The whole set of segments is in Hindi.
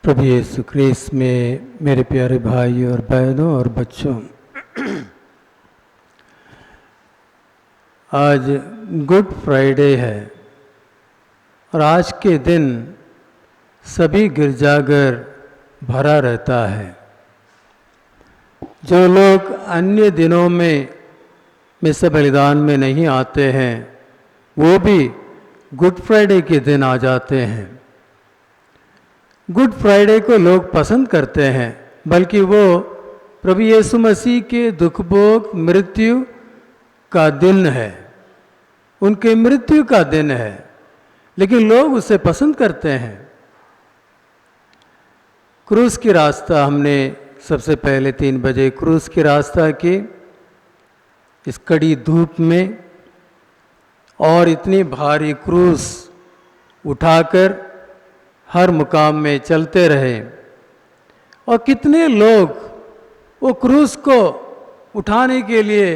प्रभु यीशु ख्रीस्त में मेरे प्यारे भाई और बहनों और बच्चों, आज गुड फ्राइडे है और आज के दिन सभी गिरजाघर भरा रहता है। जो लोग अन्य दिनों में मिस्र बलिदान में नहीं आते हैं वो भी गुड फ्राइडे के दिन आ जाते हैं। गुड फ्राइडे को लोग पसंद करते हैं, बल्कि वो प्रभु यीशु मसीह के दुख भोग मृत्यु का दिन है, उनके मृत्यु का दिन है, लेकिन लोग उसे पसंद करते हैं। क्रूस की रास्ता हमने सबसे पहले 3 बजे क्रूस की रास्ता की, इस कड़ी धूप में, और इतनी भारी क्रूस उठाकर हर मुकाम में चलते रहे। और कितने लोग वो क्रूस को उठाने के लिए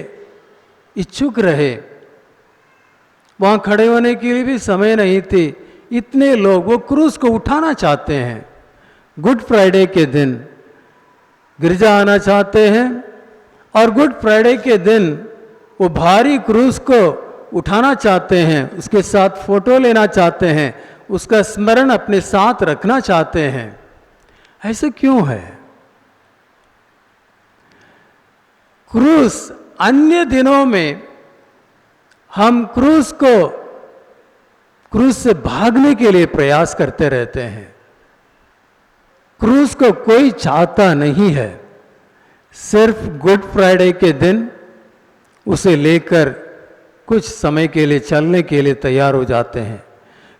इच्छुक रहे, वहाँ खड़े होने के लिए भी समय नहीं थी। इतने लोग वो क्रूस को उठाना चाहते हैं, गुड फ्राइडे के दिन गिरजा आना चाहते हैं और गुड फ्राइडे के दिन वो भारी क्रूस को उठाना चाहते हैं, उसके साथ फोटो लेना चाहते हैं, उसका स्मरण अपने साथ रखना चाहते हैं। ऐसे क्यों है? क्रूस अन्य दिनों में हम क्रूस से भागने के लिए प्रयास करते रहते हैं। क्रूस को कोई चाहता नहीं है, सिर्फ गुड फ्राइडे के दिन उसे लेकर कुछ समय के लिए चलने के लिए तैयार हो जाते हैं।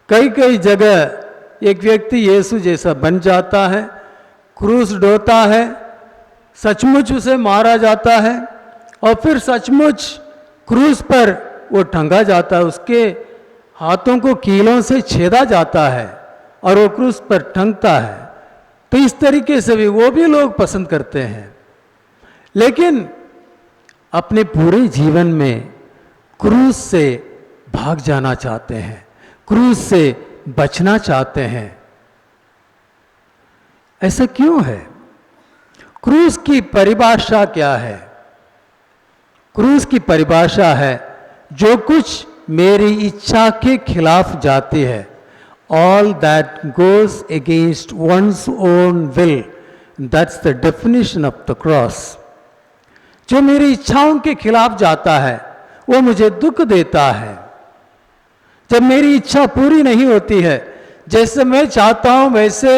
कई कई जगह एक व्यक्ति यीशु जैसा बन जाता है, क्रूस ढोता है, सचमुच उसे मारा जाता है और फिर सचमुच क्रूस पर वो टंगा जाता है, उसके हाथों को कीलों से छेदा जाता है और वो क्रूस पर टंगता है। तो इस तरीके से भी वो भी लोग पसंद करते हैं, लेकिन अपने पूरे जीवन में क्रूस से भाग जाना चाहते हैं, क्रूस से बचना चाहते हैं। ऐसा क्यों है? क्रूस की परिभाषा क्या है? क्रूस की परिभाषा है जो कुछ मेरी इच्छा के खिलाफ जाती है, all that goes against one's own will, that's the definition of the cross. जो मेरी इच्छाओं के खिलाफ जाता है वो मुझे दुख देता है। जब मेरी इच्छा पूरी नहीं होती है, जैसे मैं चाहता हूं वैसे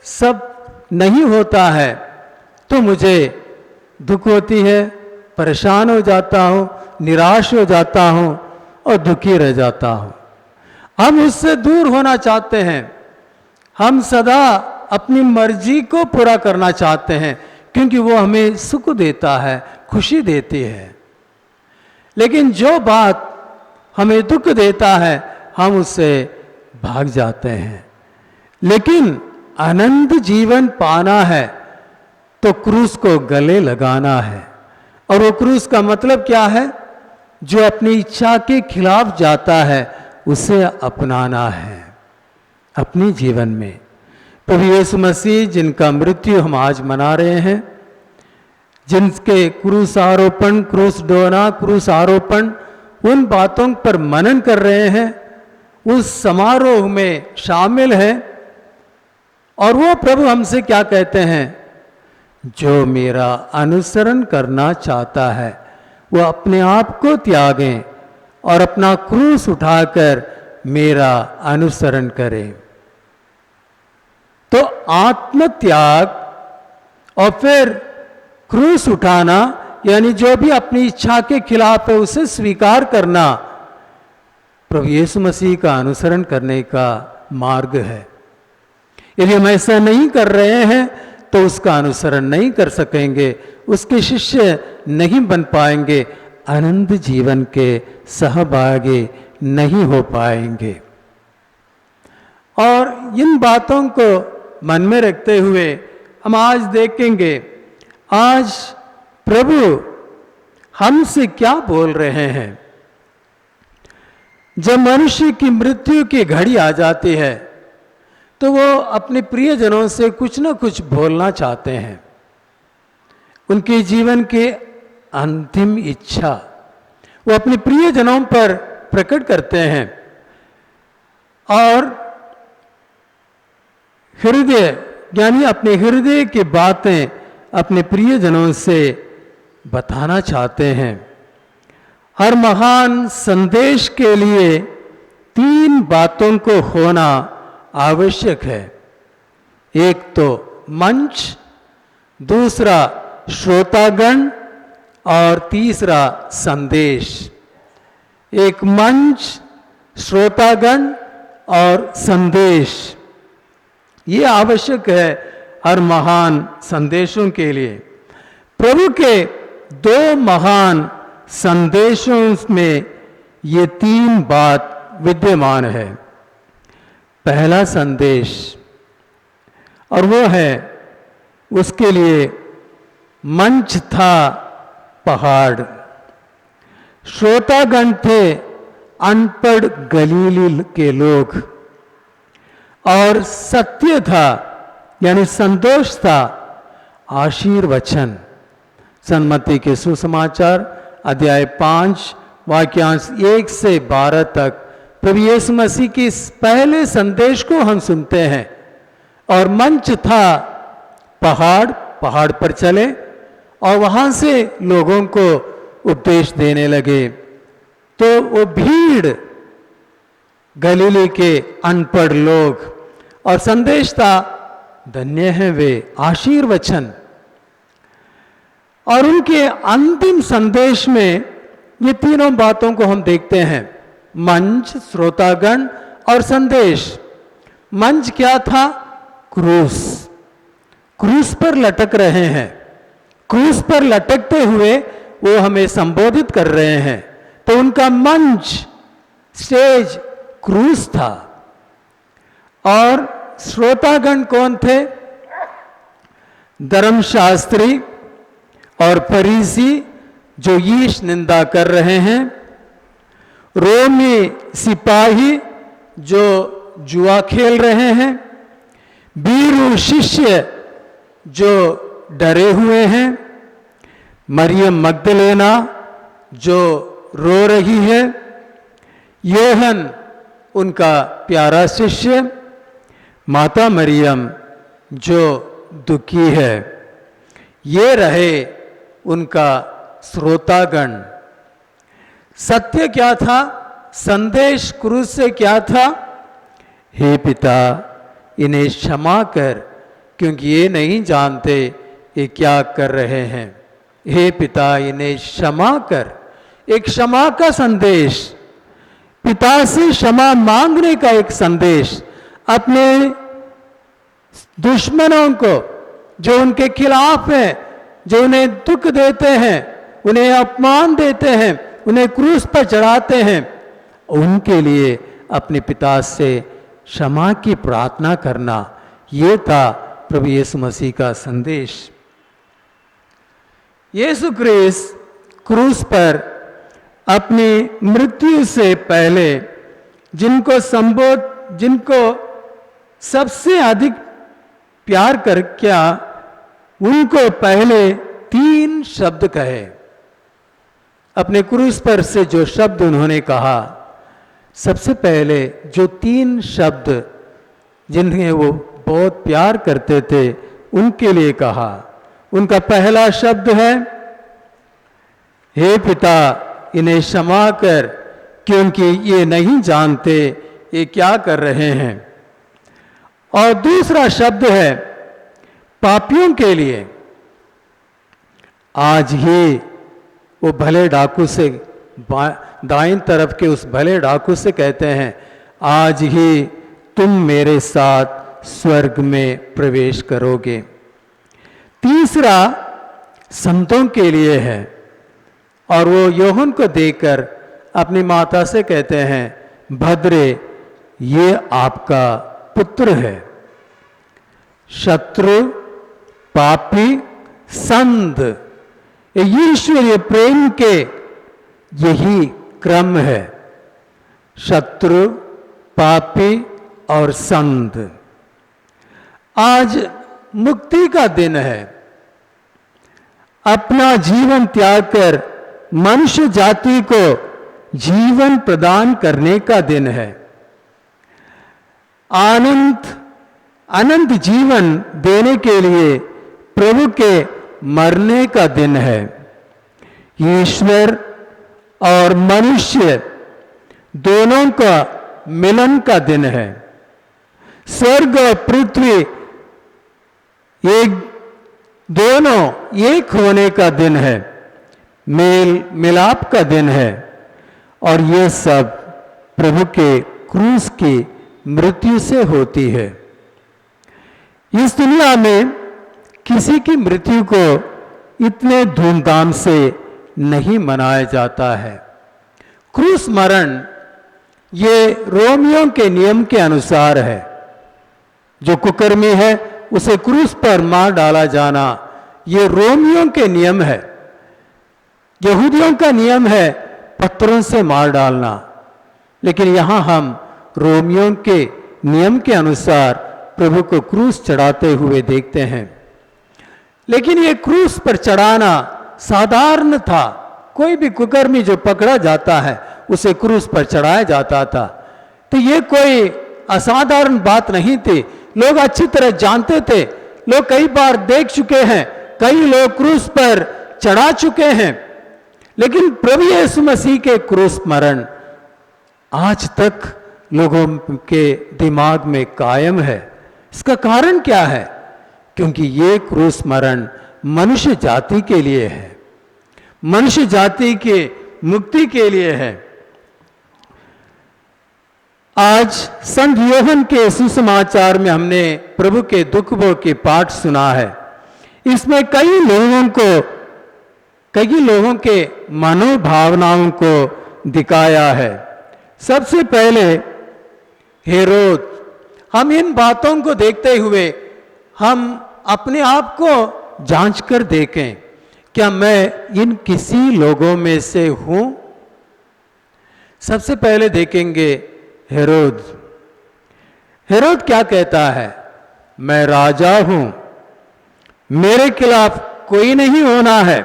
सब नहीं होता है, तो मुझे दुख होती है, परेशान हो जाता हूं, निराश हो जाता हूं और दुखी रह जाता हूं। हम उससे दूर होना चाहते हैं, हम सदा अपनी मर्जी को पूरा करना चाहते हैं, क्योंकि वो हमें सुख देता है, खुशी देती है। लेकिन जो बात हमें दुख देता है हम उससे भाग जाते हैं। लेकिन अनंत जीवन पाना है तो क्रूस को गले लगाना है। और वो क्रूस का मतलब क्या है? जो अपनी इच्छा के खिलाफ जाता है उसे अपनाना है अपने जीवन में। प्रभु यीशु मसीह जिनका मृत्यु हम आज मना रहे हैं, जिनके क्रूस आरोपण, क्रूस ढोना, क्रूस आरोपण, उन बातों पर मनन कर रहे हैं, उस समारोह में शामिल हैं। और वो प्रभु हमसे क्या कहते हैं? जो मेरा अनुसरण करना चाहता है वो अपने आप को त्यागें और अपना क्रूस उठाकर मेरा अनुसरण करें। तो आत्मत्याग और फिर क्रूस उठाना, यानी जो भी अपनी इच्छा के खिलाफ है उसे स्वीकार करना, प्रभु यीशु मसीह का अनुसरण करने का मार्ग है। यदि हम ऐसा नहीं कर रहे हैं तो उसका अनुसरण नहीं कर सकेंगे, उसके शिष्य नहीं बन पाएंगे, अनंत जीवन के सहभागी नहीं हो पाएंगे। और इन बातों को मन में रखते हुए हम आज देखेंगे, आज प्रभु हमसे क्या बोल रहे हैं। जब मनुष्य की मृत्यु की घड़ी आ जाती है तो वो अपने प्रियजनों से कुछ ना कुछ बोलना चाहते हैं। उनके जीवन के अंतिम इच्छा वो अपने प्रियजनों पर प्रकट करते हैं और हृदय यानी अपने हृदय की बातें अपने प्रियजनों से बताना चाहते हैं। हर महान संदेश के लिए 3 बातों को होना आवश्यक है। एक तो मंच, दूसरा श्रोतागण और तीसरा संदेश। एक मंच, श्रोतागण और संदेश, ये आवश्यक है हर महान संदेशों के लिए। प्रभु के 2 महान संदेशों में ये 3 बात विद्यमान है। पहला संदेश और वो है, उसके लिए मंच था पहाड़, श्रोतागण थे अनपढ़ गलीली के लोग, और सत्य था यानी संतोष था आशीर्वचन। सन्मति के सुसमाचार अध्याय 5 वाक्यांश 1 से 12 तक प्रभु यीशु मसीह के इस पहले संदेश को हम सुनते हैं। और मंच था पहाड़, पहाड़ पर चले और वहां से लोगों को उपदेश देने लगे। तो वो भीड़ गलीली के अनपढ़ लोग, और संदेश था धन्य है वे आशीर्वचन। और उनके अंतिम संदेश में ये तीनों बातों को हम देखते हैं, मंच, श्रोतागण और संदेश। मंच क्या था? क्रूस। क्रूस पर लटक रहे हैं, क्रूस पर लटकते हुए वो हमें संबोधित कर रहे हैं। तो उनका मंच, स्टेज क्रूस था। और श्रोतागण कौन थे? धर्मशास्त्री और फरीसी जो यीशु निंदा कर रहे हैं, रोमी सिपाही जो जुआ खेल रहे हैं, बीरू शिष्य जो डरे हुए हैं, मरियम मगदलेना जो रो रही है, योहन उनका प्यारा शिष्य, माता मरियम जो दुखी है। ये रहे उनका श्रोतागण। सत्य क्या था? संदेश क्रूस से क्या था? हे पिता, इन्हें क्षमा कर, क्योंकि ये नहीं जानते ये क्या कर रहे हैं। हे पिता, इन्हें क्षमा कर। एक क्षमा का संदेश, पिता से क्षमा मांगने का एक संदेश, अपने दुश्मनों को जो उनके खिलाफ है, जो उन्हें दुख देते हैं, उन्हें अपमान देते हैं, उन्हें क्रूस पर चढ़ाते हैं, उनके लिए अपने पिता से क्षमा की प्रार्थना करना, ये था प्रभु यीशु मसीह का संदेश। यीशु क्रिस्त क्रूस पर अपनी मृत्यु से पहले जिनको सबसे अधिक प्यार कर किया, उनको पहले 3 शब्द कहे। अपने क्रूस पर से जो शब्द उन्होंने कहा, सबसे पहले जो 3 शब्द जिन्हें वो बहुत प्यार करते थे उनके लिए कहा, उनका पहला शब्द है, हे पिता, इन्हें क्षमा कर, क्योंकि ये नहीं जानते ये क्या कर रहे हैं। और दूसरा शब्द है पापियों के लिए। आज ही वो भले डाकू से, दाईं तरफ के उस भले डाकू से कहते हैं, आज ही तुम मेरे साथ स्वर्ग में प्रवेश करोगे। तीसरा संतों के लिए है, और वो यूहन्ना को देखकर अपनी माता से कहते हैं, भद्रे, ये आपका पुत्र है। शत्रु, पापी, संत, ईश्वरीय प्रेम के यही क्रम है। शत्रु, पापी और संत, आज मुक्ति का दिन है। अपना जीवन त्याग कर मनुष्य जाति को जीवन प्रदान करने का दिन है। अनंत जीवन देने के लिए प्रभु के मरने का दिन है। ईश्वर और मनुष्य दोनों का मिलन का दिन है। स्वर्ग और पृथ्वी दोनों एक होने का दिन है। मेल मिलाप का दिन है। और ये सब प्रभु के क्रूस की मृत्यु से होती है। इस दुनिया में किसी की मृत्यु को इतने धूमधाम से नहीं मनाया जाता है। क्रूस मरण ये रोमियो के नियम के अनुसार है। जो कुकर्मी है उसे क्रूस पर मार डाला जाना, ये रोमियो के नियम है। यहूदियों का नियम है पत्थरों से मार डालना, लेकिन यहां हम रोमियो के नियम के अनुसार प्रभु को क्रूस चढ़ाते हुए देखते हैं। लेकिन ये क्रूस पर चढ़ाना साधारण था। कोई भी कुकर्मी जो पकड़ा जाता है उसे क्रूस पर चढ़ाया जाता था। तो ये कोई असाधारण बात नहीं थी। लोग अच्छी तरह जानते थे। लोग कई बार देख चुके हैं, कई लोग क्रूस पर चढ़ा चुके हैं। लेकिन प्रभु यीशु मसीह के क्रूस मरण आज तक लोगों के दिमाग में कायम है। इसका कारण क्या है? क्योंकि ये क्रूस मरण मनुष्य जाति के लिए है, मनुष्य जाति के मुक्ति के लिए है। आज संत यूहन्ना के सुसमाचार में हमने प्रभु के दुख भोग के पाठ सुना है। इसमें कई लोगों के मनोभावनाओं को दिखाया है। सबसे पहले हेरोद। हम इन बातों को देखते हुए हम अपने आप को जांच कर देखें, क्या मैं इन किसी लोगों में से हूं? सबसे पहले देखेंगे हेरोद। हेरोद क्या कहता है? मैं राजा हूं, मेरे खिलाफ कोई नहीं होना है,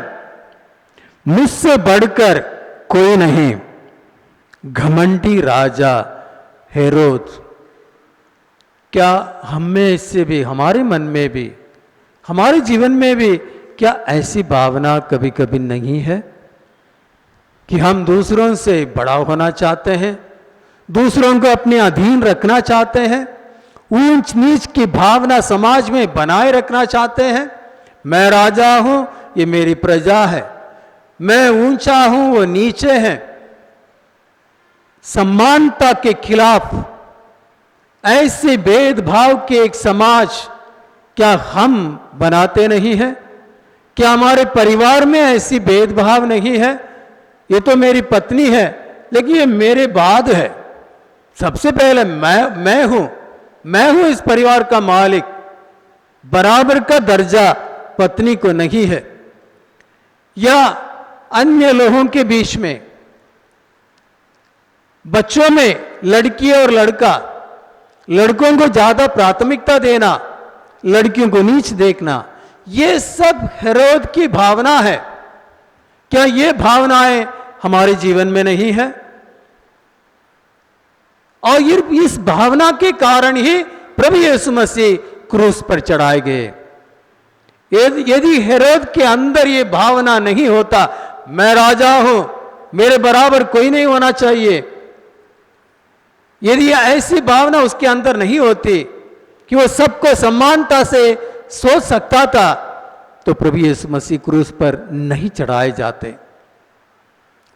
मुझसे बढ़कर कोई नहीं। घमंडी राजा हेरोद। क्या हम में से भी, हमारे मन में भी, हमारे जीवन में भी क्या ऐसी भावना कभी कभी नहीं है कि हम दूसरों से बड़ा होना चाहते हैं, दूसरों को अपने अधीन रखना चाहते हैं, ऊंच नीच की भावना समाज में बनाए रखना चाहते हैं? मैं राजा हूं, ये मेरी प्रजा है, मैं ऊंचा हूं, वो नीचे हैं। समानता के खिलाफ ऐसे भेदभाव के एक समाज क्या हम बनाते नहीं हैं? क्या हमारे परिवार में ऐसी भेदभाव नहीं है? ये तो मेरी पत्नी है, लेकिन ये मेरे बाद है। सबसे पहले मैं हूं इस परिवार का मालिक। बराबर का दर्जा पत्नी को नहीं है। या अन्य लोगों के बीच में, बच्चों में लड़की और लड़का, लड़कों को ज्यादा प्राथमिकता देना, लड़कियों को नीच देखना, ये सब हेरोद की भावना है। क्या ये भावनाएं हमारे जीवन में नहीं है? और इस भावना के कारण ही प्रभु यीशु मसीह क्रूस पर चढ़ाए गए। यदि हेरोद के अंदर ये भावना नहीं होता, मैं राजा हूं, मेरे बराबर कोई नहीं होना चाहिए, यदि ऐसी भावना उसके अंदर नहीं होती कि वो सबको समानता से सोच सकता था, तो प्रभु यीशु मसीह क्रूस पर नहीं चढ़ाए जाते,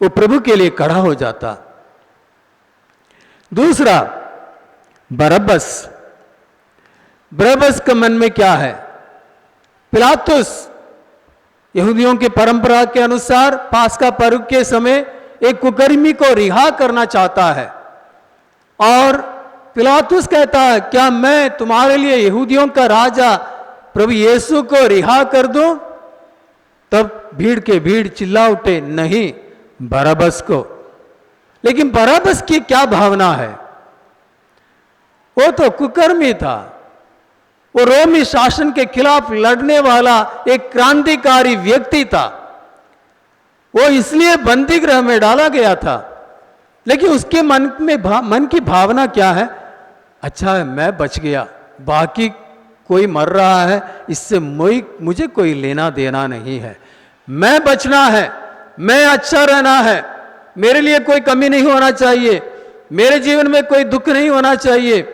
वो प्रभु के लिए खड़ा हो जाता। दूसरा, बरब्बस। बरब्बस के मन में क्या है? पिलातुस यहूदियों के परंपरा के अनुसार पास्का पर्व के समय एक कुकर्मी को रिहा करना चाहता है, और पिलातुस कहता है, क्या मैं तुम्हारे लिए यहूदियों का राजा प्रभु यीशु को रिहा कर दूं? तब भीड़ के भीड़ चिल्ला उठे, नहीं, बरब्बस को। लेकिन बरब्बस की क्या भावना है? वो तो कुकर्मी था, वो रोमी शासन के खिलाफ लड़ने वाला एक क्रांतिकारी व्यक्ति था। वो इसलिए बंदी गृह में डाला गया था, लेकिन उसके मन की भावना क्या है? अच्छा है मैं बच गया, बाकी कोई मर रहा है, इससे मुझे कोई लेना देना नहीं है। मैं बचना है, मैं अच्छा रहना है, मेरे लिए कोई कमी नहीं होना चाहिए, मेरे जीवन में कोई दुख नहीं होना चाहिए,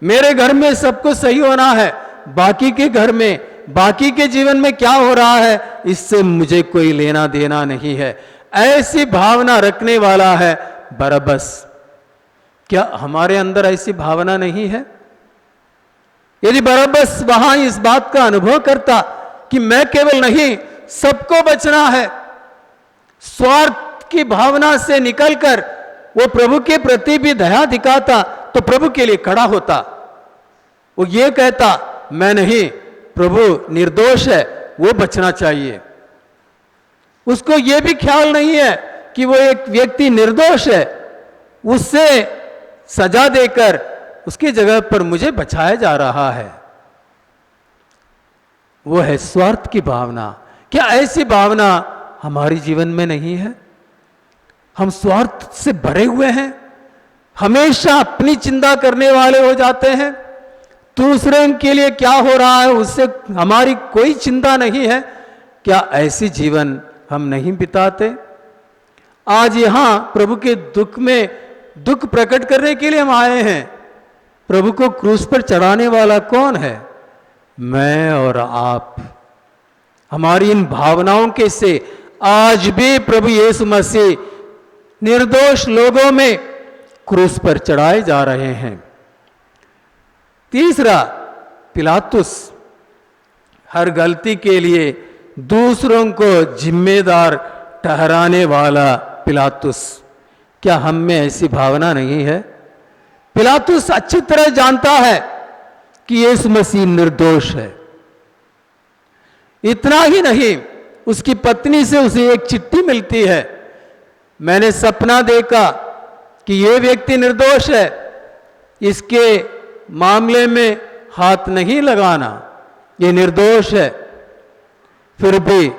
मेरे घर में सब कुछ सही होना है, बाकी के घर में, बाकी के जीवन में क्या हो रहा है इससे मुझे कोई लेना देना नहीं है। ऐसी भावना रखने वाला है बरअब्बस। क्या हमारे अंदर ऐसी भावना नहीं है? यदि बरअब्बस वहां इस बात का अनुभव करता कि मैं केवल नहीं, सबको बचना है, स्वार्थ की भावना से निकलकर वो प्रभु के प्रति भी दया दिखाता, तो प्रभु के लिए खड़ा होता। वो ये कहता मैं नहीं, प्रभु निर्दोष है, वो बचना चाहिए। उसको ये भी ख्याल नहीं है कि वो एक व्यक्ति निर्दोष है, उससे सजा देकर उसकी जगह पर मुझे बचाया जा रहा है। वो है स्वार्थ की भावना। क्या ऐसी भावना हमारे जीवन में नहीं है? हम स्वार्थ से भरे हुए हैं, हमेशा अपनी चिंता करने वाले हो जाते हैं, दूसरे के लिए क्या हो रहा है उससे हमारी कोई चिंता नहीं है। क्या ऐसी जीवन हम नहीं बिताते? आज यहां प्रभु के दुख में दुख प्रकट करने के लिए हम आए हैं। प्रभु को क्रूस पर चढ़ाने वाला कौन है? मैं और आप। हमारी इन भावनाओं के से आज भी प्रभु यीशु मसीह निर्दोष लोगों में क्रूस पर चढ़ाए जा रहे हैं। तीसरा, पिलातुस हर गलती के लिए दूसरों को जिम्मेदार ठहराने वाला पिलातुस। क्या हम में ऐसी भावना नहीं है? पिलातुस अच्छी तरह जानता है कि यीशु मसीह निर्दोष है। इतना ही नहीं, उसकी पत्नी से उसे एक चिट्ठी मिलती है, मैंने सपना देखा कि यह व्यक्ति निर्दोष है, इसके मामले में हाथ नहीं लगाना, ये निर्दोष है। फिर भी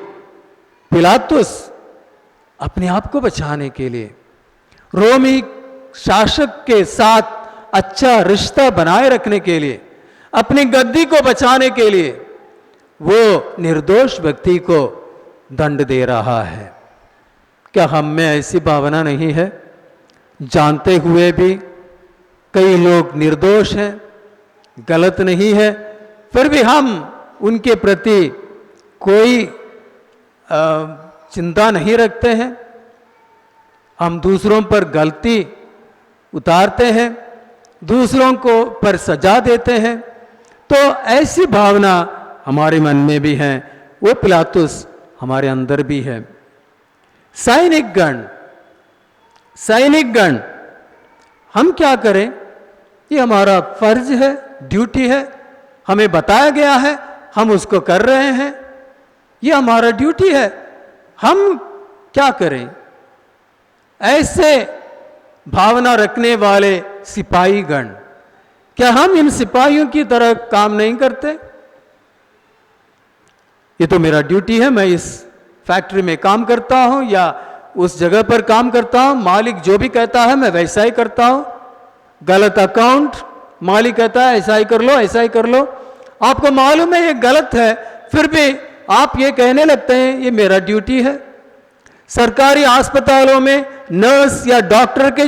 पिलातुस अपने आप को बचाने के लिए, रोमी शासक के साथ अच्छा रिश्ता बनाए रखने के लिए, अपनी गद्दी को बचाने के लिए वो निर्दोष व्यक्ति को दंड दे रहा है। क्या हम में ऐसी भावना नहीं है? जानते हुए भी कई लोग निर्दोष हैं, गलत नहीं है, फिर भी हम उनके प्रति कोई चिंता नहीं रखते हैं। हम दूसरों पर गलती उतारते हैं, दूसरों को पर सजा देते हैं। तो ऐसी भावना हमारे मन में भी है, वो पिलातुस हमारे अंदर भी है। सैनिकगण हम क्या करें? ये हमारा फर्ज है, ड्यूटी है, हमें बताया गया है, हम उसको कर रहे हैं, ये हमारा ड्यूटी है। हम क्या करें? ऐसे भावना रखने वाले सिपाहीगण, क्या हम इन सिपाहियों की तरह काम नहीं करते? ये तो मेरा ड्यूटी है, मैं इस फैक्ट्री में काम करता हूं या उस जगह पर काम करता हूं, मालिक जो भी कहता है मैं वैसा ही करता हूं। गलत अकाउंट, मालिक कहता है ऐसा ही कर लो, ऐसा ही कर लो, आपको मालूम है ये गलत है, फिर भी आप ये कहने लगते हैं ये मेरा ड्यूटी है। सरकारी अस्पतालों में नर्स या डॉक्टर के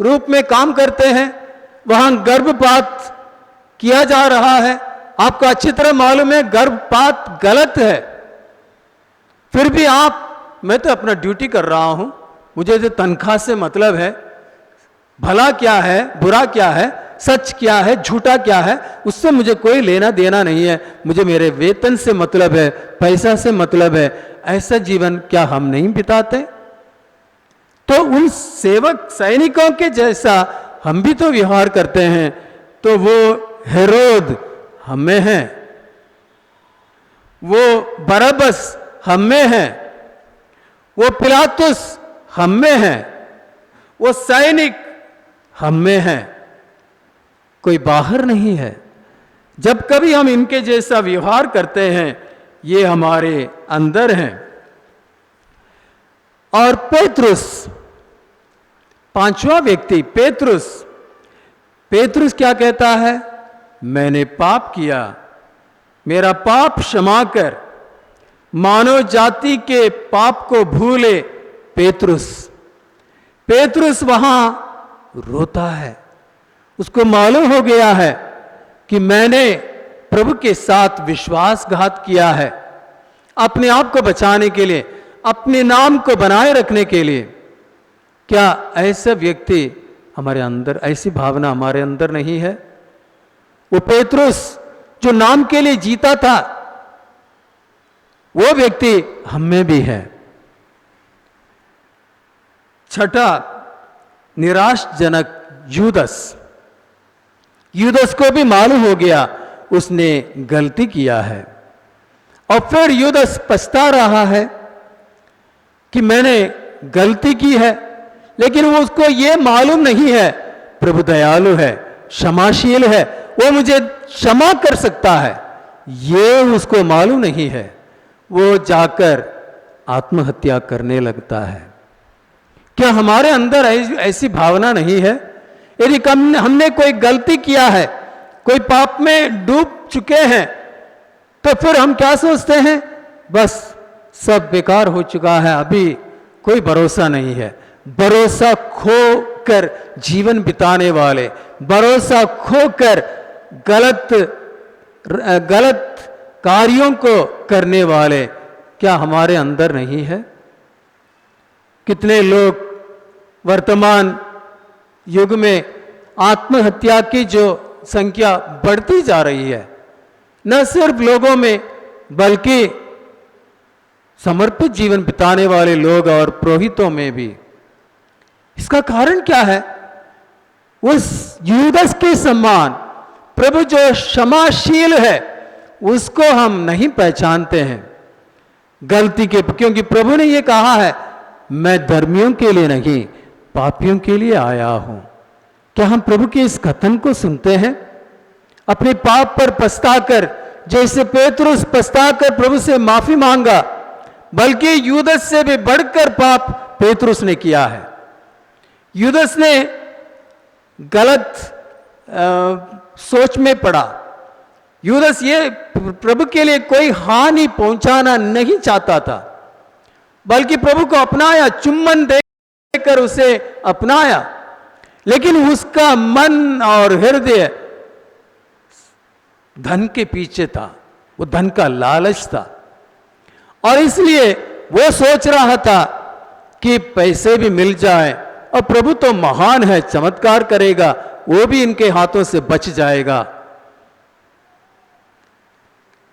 रूप में काम करते हैं, वहां गर्भपात किया जा रहा है, आपको अच्छी तरह मालूम है गर्भपात गलत है, फिर भी आप, मैं तो अपना ड्यूटी कर रहा हूं, मुझे तो तनख्वाह से मतलब है, भला क्या है, बुरा क्या है, सच क्या है, झूठा क्या है, उससे मुझे कोई लेना देना नहीं है, मुझे मेरे वेतन से मतलब है, पैसा से मतलब है। ऐसा जीवन क्या हम नहीं बिताते? तो उन सेवक सैनिकों के जैसा हम भी तो व्यवहार करते हैं। तो वो हेरोद हम में है, वो बरअब्बस हम में है, वो पिलातुस हम में है, वो सैनिक हम में है, कोई बाहर नहीं है। जब कभी हम इनके जैसा व्यवहार करते हैं, ये हमारे अंदर हैं। और पेतरुस, पांचवा व्यक्ति पेतरुस, पेतरुस क्या कहता है? मैंने पाप किया, मेरा पाप क्षमा कर। मानव जाति के पाप को भूले पेतरुस, पेतरुस वहां रोता है। उसको मालूम हो गया है कि मैंने प्रभु के साथ विश्वासघात किया है, अपने आप को बचाने के लिए, अपने नाम को बनाए रखने के लिए। क्या ऐसा व्यक्ति हमारे अंदर, ऐसी भावना हमारे अंदर नहीं है? वो पेतरुस जो नाम के लिए जीता था, वो व्यक्ति हम में भी है। छठा, निराशजनक यूदस, यूदस को भी मालूम हो गया उसने गलती किया है, और फिर यूदस पछता रहा है कि मैंने गलती की है। लेकिन वो उसको ये मालूम नहीं है प्रभु दयालु है, क्षमाशील है, वो मुझे क्षमा कर सकता है, ये उसको मालूम नहीं है। वो जाकर आत्महत्या करने लगता है। क्या हमारे अंदर ऐसी भावना नहीं है? यदि हमने कोई गलती किया है, कोई पाप में डूब चुके हैं, तो फिर हम क्या सोचते हैं? बस सब बेकार हो चुका है, अभी कोई भरोसा नहीं है। भरोसा खो कर जीवन बिताने वाले, भरोसा खोकर गलत कार्यों को करने वाले क्या हमारे अंदर नहीं है? कितने लोग वर्तमान युग में आत्महत्या की जो संख्या बढ़ती जा रही है, न सिर्फ लोगों में बल्कि समर्पित जीवन बिताने वाले लोग और पुरोहितों में भी। इसका कारण क्या है? उस यूदस के समान प्रभु जो क्षमाशील है, उसको हम नहीं पहचानते हैं गलती के, क्योंकि प्रभु ने यह कहा है, मैं धर्मियों के लिए नहीं पापियों के लिए आया हूं। क्या हम प्रभु के इस कथन को सुनते हैं? अपने पाप पर पछताकर, जैसे पेतरुस पछताकर प्रभु से माफी मांगा, बल्कि यूदस से भी बढ़कर पाप पेतरुस ने किया है। यूदस ने गलत सोच में पड़ा। यूदस ये प्रभु के लिए कोई हानि पहुंचाना नहीं चाहता था, बल्कि प्रभु को अपनाया, चुम्बन देकर उसे अपनाया। लेकिन उसका मन और हृदय धन के पीछे था, वो धन का लालच था, और इसलिए वो सोच रहा था कि पैसे भी मिल जाए, और प्रभु तो महान है, चमत्कार करेगा, वो भी इनके हाथों से बच जाएगा।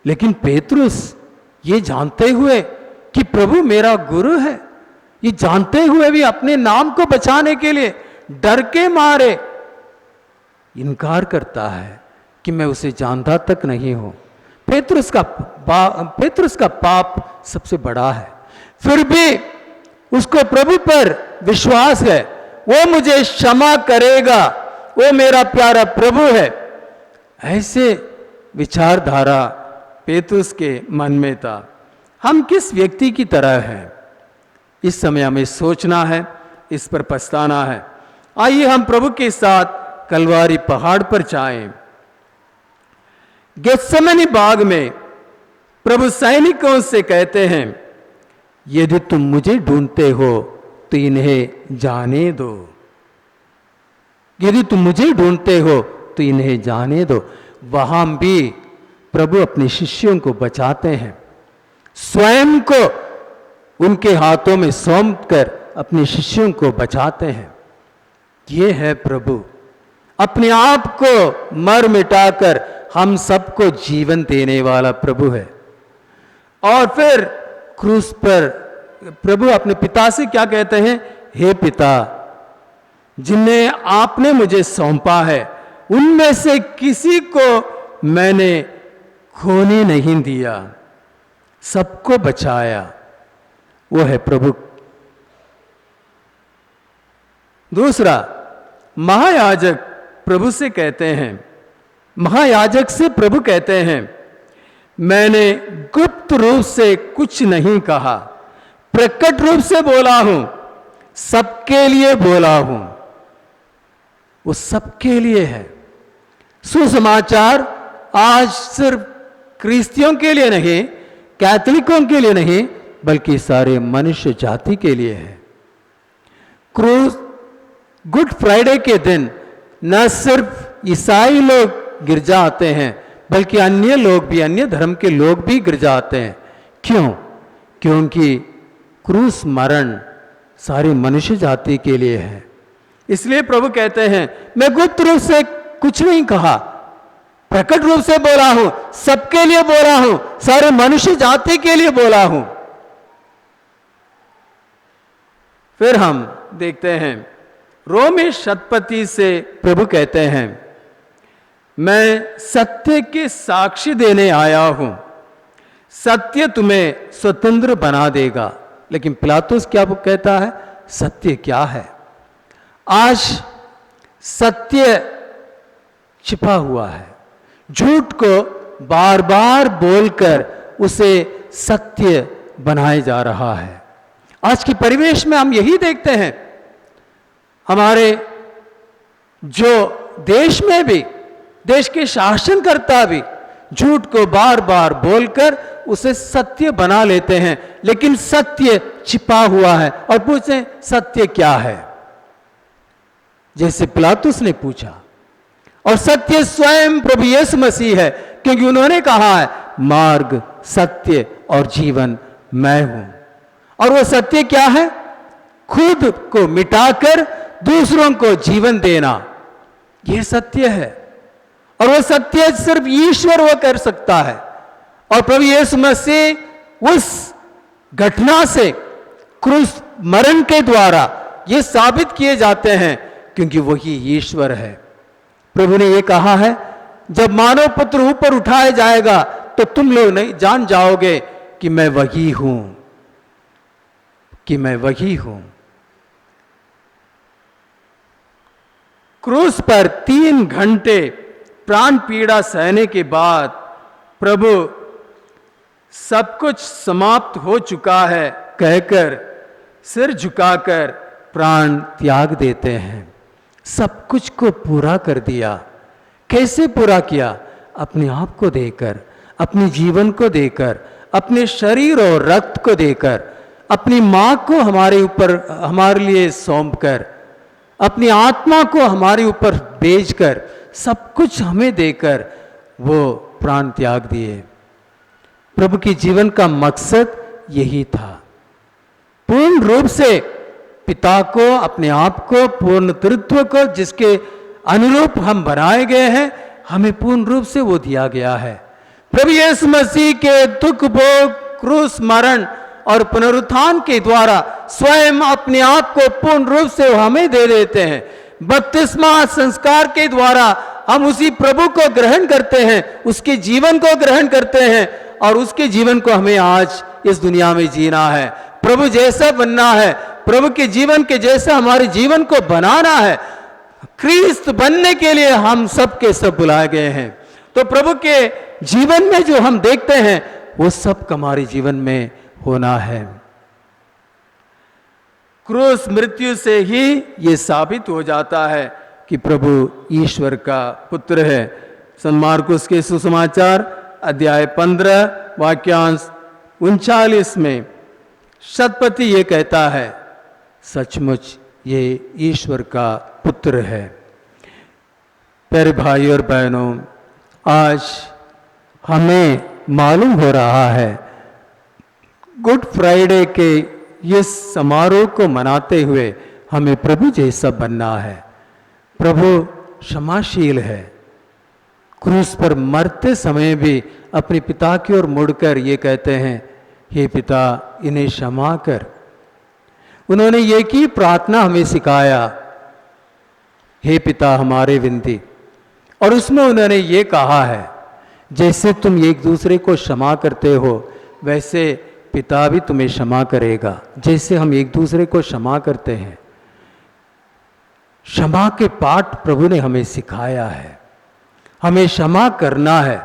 लेकिन पेतरुस ये जानते हुए कि प्रभु मेरा गुरु है, ये जानते हुए भी अपने नाम को बचाने के लिए डर के मारे इनकार करता है कि मैं उसे जानता तक नहीं हूं। पेतरुस का पाप सबसे बड़ा है, फिर भी उसको प्रभु पर विश्वास है, वो मुझे क्षमा करेगा, वो मेरा प्यारा प्रभु है। ऐसे विचारधारा पेतरुस के मन में था। हम किस व्यक्ति की तरह हैं? इस समय हमें सोचना है, इस पर पछताना है। आइए हम प्रभु के साथ कलवारी पहाड़ पर जाएं। गेत्सेमनी बाग में प्रभु सैनिकों से कहते हैं, यदि तुम मुझे ढूंढते हो तो इन्हें जाने दो। यदि तुम मुझे ढूंढते हो तो इन्हें जाने दो। वहां भी प्रभु अपने शिष्यों को बचाते हैं, स्वयं को उनके हाथों में सौंप कर अपने शिष्यों को बचाते हैं। ये है प्रभु, अपने आप को मर मिटाकर हम सबको जीवन देने वाला प्रभु है। और फिर क्रूस पर प्रभु अपने पिता से क्या कहते हैं? हे पिता, जिन्हें आपने मुझे सौंपा है, उनमें से किसी को मैंने खोने नहीं दिया, सबको बचाया। वो है प्रभु। दूसरा, महायाजक प्रभु से कहते हैं, महायाजक से प्रभु कहते हैं, मैंने गुप्त रूप से कुछ नहीं कहा, प्रकट रूप से बोला हूं, सबके लिए बोला हूं। वो सबके लिए है। सुसमाचार आज सिर्फ क्रिश्चियों के लिए नहीं, कैथोलिकों के लिए नहीं, बल्कि सारे मनुष्य जाति के लिए है। क्रूस गुड फ्राइडे के दिन न सिर्फ ईसाई लोग गिरजा आते हैं, बल्कि अन्य लोग भी, अन्य धर्म के लोग भी गिरजा आते हैं। क्यों? क्योंकि क्रूस मरण सारी मनुष्य जाति के लिए है। इसलिए प्रभु कहते हैं, मैं गुप्त रूप से कुछ नहीं कहा, प्रकट रूप से बोला हूं, सबके लिए बोला हूं, सारे मनुष्य जाति के लिए बोला हूं। फिर हम देखते हैं रोमी शतपति से प्रभु कहते हैं, मैं सत्य के साक्षी देने आया हूं, सत्य तुम्हें स्वतंत्र बना देगा। लेकिन पिलातुस क्या वो कहता है? सत्य क्या है? आज सत्य छिपा हुआ है, झूठ को बार बार बोलकर उसे सत्य बनाया जा रहा है। आज के परिवेश में हम यही देखते हैं। हमारे जो देश में भी, देश के शासनकर्ता भी झूठ को बार बार बोलकर उसे सत्य बना लेते हैं, लेकिन सत्य छिपा हुआ है। और पूछें सत्य क्या है, जैसे पिलातुस ने पूछा। और सत्य स्वयं प्रभु यीशु मसीह है, क्योंकि उन्होंने कहा है, मार्ग, सत्य और जीवन मैं हूं। और वो सत्य क्या है? खुद को मिटाकर दूसरों को जीवन देना, यह सत्य है। और वो सत्य सिर्फ ईश्वर वो कर सकता है। और प्रभु यीशु मसीह उस घटना से, क्रूस मरण के द्वारा ये साबित किए जाते हैं, क्योंकि वही ईश्वर है। प्रभु ने ये कहा है, जब मानव पुत्र ऊपर उठाया जाएगा तो तुम लोग नहीं जान जाओगे कि मैं वही हूं, कि मैं वही हूं। क्रूस पर 3 घंटे प्राण पीड़ा सहने के बाद प्रभु सब कुछ समाप्त हो चुका है कहकर सिर झुकाकर प्राण त्याग देते हैं। सब कुछ को पूरा कर दिया। कैसे पूरा किया? अपने आप को देकर, अपने जीवन को देकर, अपने शरीर और रक्त को देकर, अपनी मां को हमारे ऊपर, हमारे लिए सौंप कर, अपनी आत्मा को हमारे ऊपर भेजकर, सब कुछ हमें देकर वो प्राण त्याग दिए। प्रभु के जीवन का मकसद यही था, पूर्ण रूप से पिता को, अपने आप को, पूर्ण तृत्व को, जिसके अनुरूप हम बनाए गए हैं, हमें पूर्ण रूप से वो दिया गया है। प्रभु यीशु मसीह के दुख भोग, क्रूस मरण और पुनरुत्थान के द्वारा स्वयं अपने आप को पूर्ण रूप से हमें दे देते हैं। बपतिस्मा संस्कार के द्वारा हम उसी प्रभु को ग्रहण करते हैं, उसके जीवन को ग्रहण करते हैं, और उसके जीवन को हमें आज इस दुनिया में जीना है। प्रभु जैसा बनना है, प्रभु के जीवन के जैसा हमारे जीवन को बनाना है। ख्रीस्त बनने के लिए हम सब के सब बुलाए गए हैं। तो प्रभु के जीवन में जो हम देखते हैं वो सब हमारे जीवन में होना है। क्रूस मृत्यु से ही ये साबित हो जाता है कि प्रभु ईश्वर का पुत्र है। संत मार्कुस के सुसमाचार अध्याय 15 वाक्यांश 39 में शतपति ये कहता है, सचमुच ये ईश्वर का पुत्र है। प्यारे भाई और बहनों, आज हमें मालूम हो रहा है गुड फ्राइडे के इस समारोह को मनाते हुए हमें प्रभु जैसा बनना है। प्रभु क्षमाशील है। क्रूस पर मरते समय भी अपने पिता की ओर मुड़कर ये कहते हैं, हे पिता इन्हें क्षमा कर। उन्होंने ये की प्रार्थना हमें सिखाया, हे पिता हमारे विनती। और उसमें उन्होंने ये कहा है, जैसे तुम एक दूसरे को क्षमा करते हो वैसे पिता भी तुम्हें क्षमा करेगा। जैसे हम एक दूसरे को क्षमा करते हैं, क्षमा के पाठ प्रभु ने हमें सिखाया है। हमें क्षमा करना है,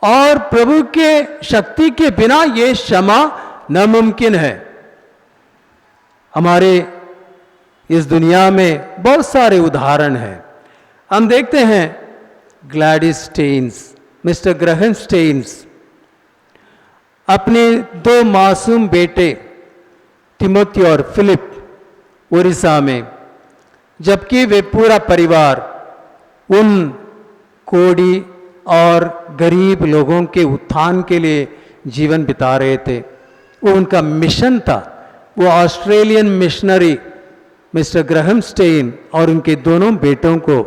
और प्रभु के शक्ति के बिना यह क्षमा नामुमकिन है। हमारे इस दुनिया में बहुत सारे उदाहरण हैं। हम देखते हैं Gladys Staines, mister Graham Staines अपने 2 मासूम बेटे तिमोथी और फिलिप उड़ीसा में, जबकि वे पूरा परिवार उन कोढ़ी और गरीब लोगों के उत्थान के लिए जीवन बिता रहे थे। वो उनका मिशन था। वो Australian missionary mister Graham Staines और उनके दोनों बेटों को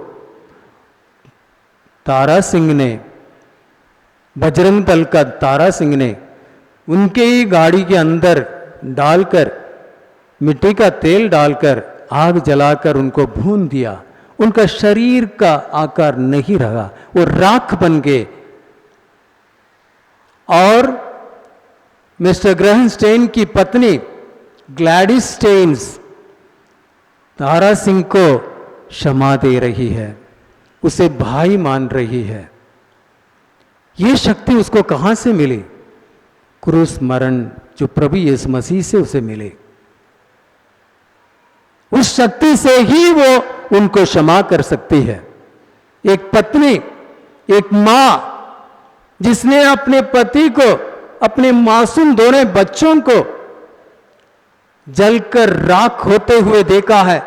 तारा सिंह ने, बजरंग दल का तारा सिंह ने उनके ही गाड़ी के अंदर डालकर, मिट्टी का तेल डालकर, आग जलाकर उनको भून दिया। उनका शरीर का आकार नहीं रहा, वो राख बन गए। और मिस्टर ग्रहम स्टेन की पत्नी ग्लैडिस स्टेन्स तारा सिंह को क्षमा दे रही है, उसे भाई मान रही है। यह शक्ति उसको कहां से मिली? क्रूस मरण जो प्रभु यीशु मसीह से उसे मिले, उस शक्ति से ही वो उनको क्षमा कर सकती है। एक पत्नी, एक मां जिसने अपने पति को, अपने मासूम दोनों बच्चों को जलकर राख होते हुए देखा है,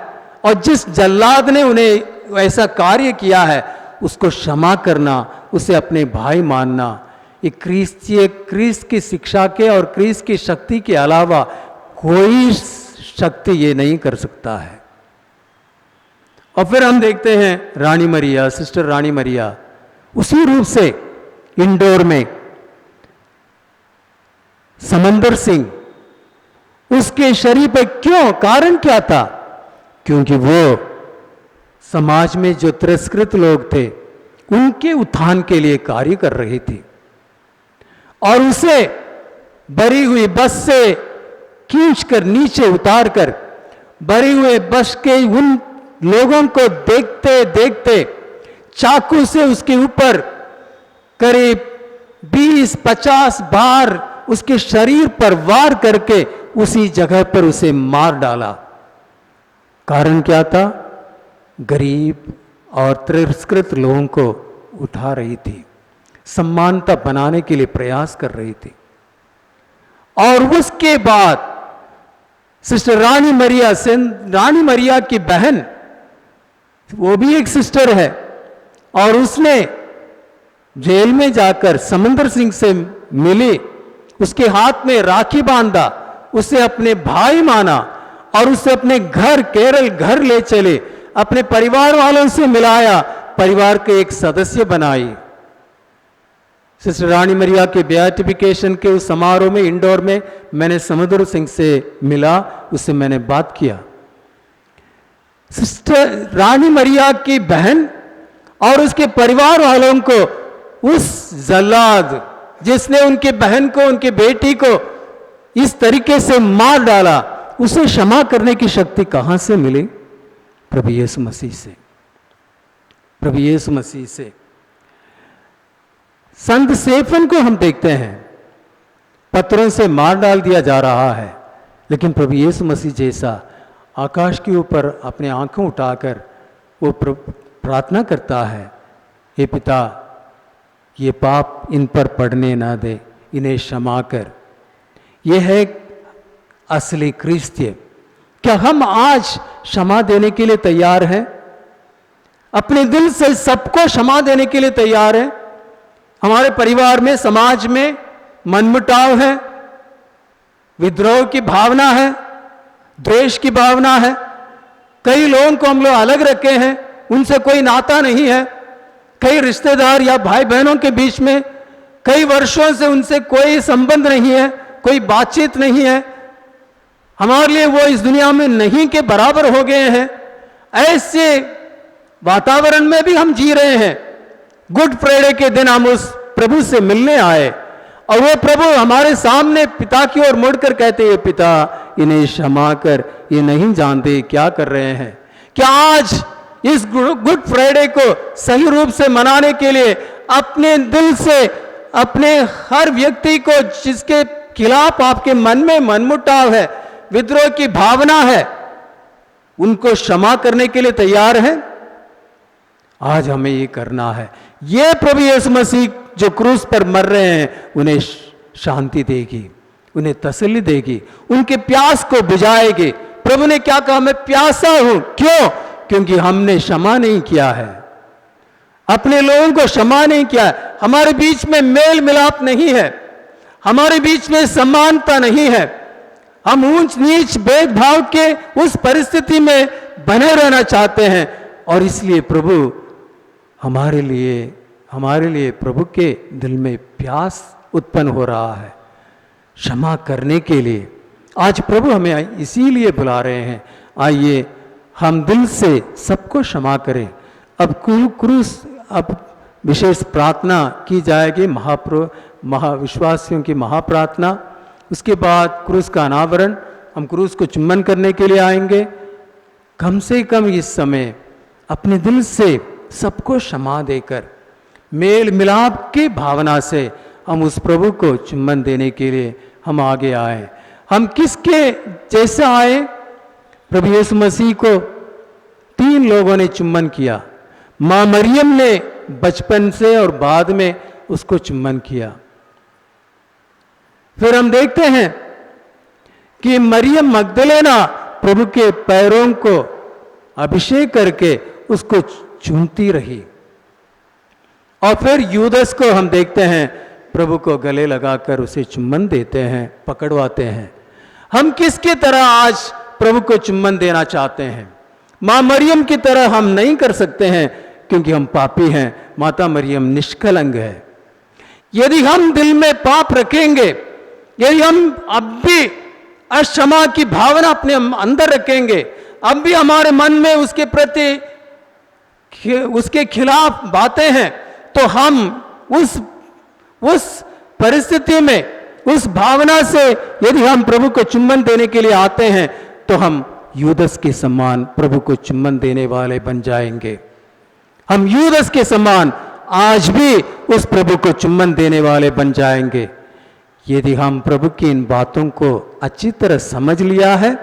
और जिस जल्लाद ने उन्हें ऐसा कार्य किया है उसको क्षमा करना, उसे अपने भाई मानना, ये क्रिस्त की शिक्षा के और क्रिस्त की शक्ति के अलावा कोई शक्ति ये नहीं कर सकता है। और फिर हम देखते हैं रानी मरिया, सिस्टर रानी मरिया, उसी रूप से इंदौर में समंदर सिंह, उसके शरीर पर क्यों, कारण क्या था? क्योंकि वो समाज में जो तिरस्कृत लोग थे उनके उत्थान के लिए कार्य कर रही थी, और उसे भरी हुई बस से खींचकर नीचे उतारकर भरी हुए बस के उन लोगों को देखते देखते चाकू से उसके ऊपर करीब 20-50 बार उसके शरीर पर वार करके उसी जगह पर उसे मार डाला। कारण क्या था? गरीब और तिरस्कृत लोगों को उठा रही थी, सम्मानता बनाने के लिए प्रयास कर रही थी। और उसके बाद सिस्टर रानी मरिया, रानी मरिया की बहन, वो भी एक सिस्टर है, और उसने जेल में जाकर समंदर सिंह से मिली, उसके हाथ में राखी बांधा, उसे अपने भाई माना और उसे अपने घर, केरल घर ले चले, अपने परिवार वालों से मिलाया, परिवार के एक सदस्य बनाई। सिस्टर रानी मरिया के बेटिफिकेशन के उस समारोह में इंदौर में मैंने समंदर सिंह से मिला, उससे मैंने बात किया। सिस्टर रानी मरिया की बहन और उसके परिवार वालों को उस जल्लाद जिसने उनके बहन को, उनके बेटी को इस तरीके से मार डाला, उसे क्षमा करने की शक्ति कहां से मिली? प्रभु यीशु मसीह से, प्रभु यीशु मसीह से। संत स्टेफन को हम देखते हैं पत्थरों से मार डाल दिया जा रहा है, लेकिन प्रभु यीशु मसीह जैसा आकाश के ऊपर अपने आंखों उठाकर वो प्रार्थना करता है, हे पिता, ये पाप इन पर पड़ने ना दे, इन्हें क्षमा कर। यह है असली क्रिस्तीय। क्या हम आज क्षमा देने के लिए तैयार हैं? अपने दिल से सबको क्षमा देने के लिए तैयार हैं? हमारे परिवार में, समाज में मनमुटाव है, विद्रोह की भावना है, द्वेष की भावना है, कई लोगों को हम लोग अलग रखे हैं, उनसे कोई नाता नहीं है, कई रिश्तेदार या भाई बहनों के बीच में कई वर्षों से उनसे कोई संबंध नहीं है, कोई बातचीत नहीं है, हमारे लिए वो इस दुनिया में नहीं के बराबर हो गए हैं। ऐसे वातावरण में भी हम जी रहे हैं। गुड फ्राइडे के दिन हम उस प्रभु से मिलने आए, और वो प्रभु हमारे सामने पिता की ओर मुड़कर कहते हैं, पिता, इन्हें क्षमा कर, ये नहीं जानते क्या कर रहे हैं। क्या आज इस गुड फ्राइडे को सही रूप से मनाने के लिए अपने दिल से अपने हर व्यक्ति को जिसके खिलाफ आपके मन में मनमुटाव है, विद्रोह की भावना है, उनको क्षमा करने के लिए तैयार हैं? आज हमें ये करना है। ये प्रभु यीशु मसीह जो क्रूस पर मर रहे हैं उन्हें शांति देगी, उन्हें तसल्ली देगी, उनके प्यास को बुझाएगी। प्रभु ने क्या कहा? मैं प्यासा हूं। क्यों? क्योंकि हमने क्षमा नहीं किया है, अपने लोगों को क्षमा नहीं किया है। हमारे बीच में मेल मिलाप नहीं है, हमारे बीच में समानता नहीं है। हम ऊंच नीच भेदभाव के उस परिस्थिति में बने रहना चाहते हैं और इसलिए प्रभु हमारे लिए प्रभु के दिल में प्यास उत्पन्न हो रहा है क्षमा करने के लिए। आज प्रभु हमें इसीलिए बुला रहे हैं, आइए हम दिल से सबको क्षमा करें। अब क्रूस, अब विशेष प्रार्थना की जाएगी, महाविश्वासियों की महाप्रार्थना। उसके बाद क्रूस का अनावरण, हम क्रूस को चुम्बन करने के लिए आएंगे। कम से कम इस समय अपने दिल से सबको क्षमा देकर मेल मिलाप की भावना से हम उस प्रभु को चुम्बन देने के लिए हम आगे आए। हम किसके जैसे आए? प्रभु यीशु मसीह को 3 लोगों ने चुम्बन किया। मां मरियम ने बचपन से और बाद में उसको चुम्बन किया। फिर हम देखते हैं कि मरियम मगदलेना प्रभु के पैरों को अभिषेक करके उसको चूमती रही। और फिर यूदस को हम देखते हैं प्रभु को गले लगाकर उसे चुम्बन देते हैं, पकड़वाते हैं। हम किसकी तरह आज प्रभु को चुम्बन देना चाहते हैं? मां मरियम की तरह हम नहीं कर सकते हैं क्योंकि हम पापी हैं। माता मरियम निष्कलंक है। यदि हम दिल में पाप रखेंगे, यदि हम अब भी अक्षमा की भावना अपने अंदर रखेंगे, अब भी हमारे मन में उसके प्रति उसके खिलाफ बातें हैं, तो हम उस परिस्थिति में, उस भावना से यदि हम प्रभु को चुम्बन देने के लिए आते हैं तो हम यूदस के समान प्रभु को चुम्बन देने वाले बन जाएंगे। हम यूदस के समान आज भी उस प्रभु को चुम्बन देने वाले बन जाएंगे। यदि हम प्रभु की इन बातों को अच्छी तरह समझ लिया है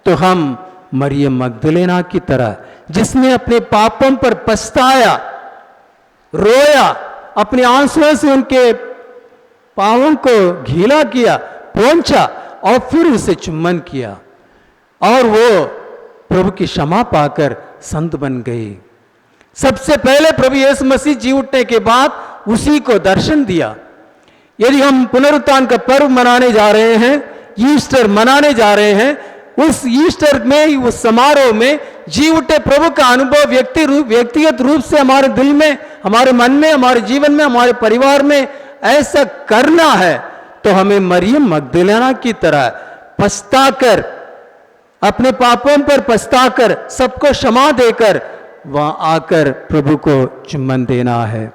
तो हम मरियम मगदलेना की तरह, जिसने अपने पापों पर पछताया, रोया, अपने आंसुओं से उनके पांवों को गीला किया, पोंछा और फिर उसे चुम्बन किया और वो प्रभु की क्षमा पाकर संत बन गई। सबसे पहले प्रभु यीशु मसीह जी उठने के बाद उसी को दर्शन दिया। यदि हम पुनरुत्थान का पर्व मनाने जा रहे हैं, ईस्टर मनाने जा रहे हैं, उस ईस्टर में, उस समारोह में जी उठे प्रभु का अनुभव व्यक्तिगत रूप से हमारे दिल में, हमारे मन में, हमारे जीवन में, हमारे परिवार में ऐसा करना है तो हमें मरियम मगदलेना की तरह पछताकर, अपने पापों पर पछताकर, सबको क्षमा देकर वहां आकर प्रभु को चुम्बन देना है।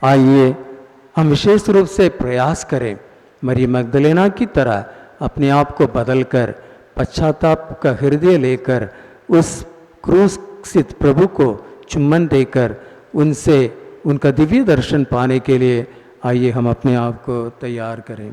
आइए हम विशेष रूप से प्रयास करें मरियम मगदलेना की तरह अपने आप को बदलकर, पश्चाताप का हृदय लेकर उस क्रूसित प्रभु को चुम्बन देकर उनसे उनका दिव्य दर्शन पाने के लिए आइए हम अपने आप को तैयार करें।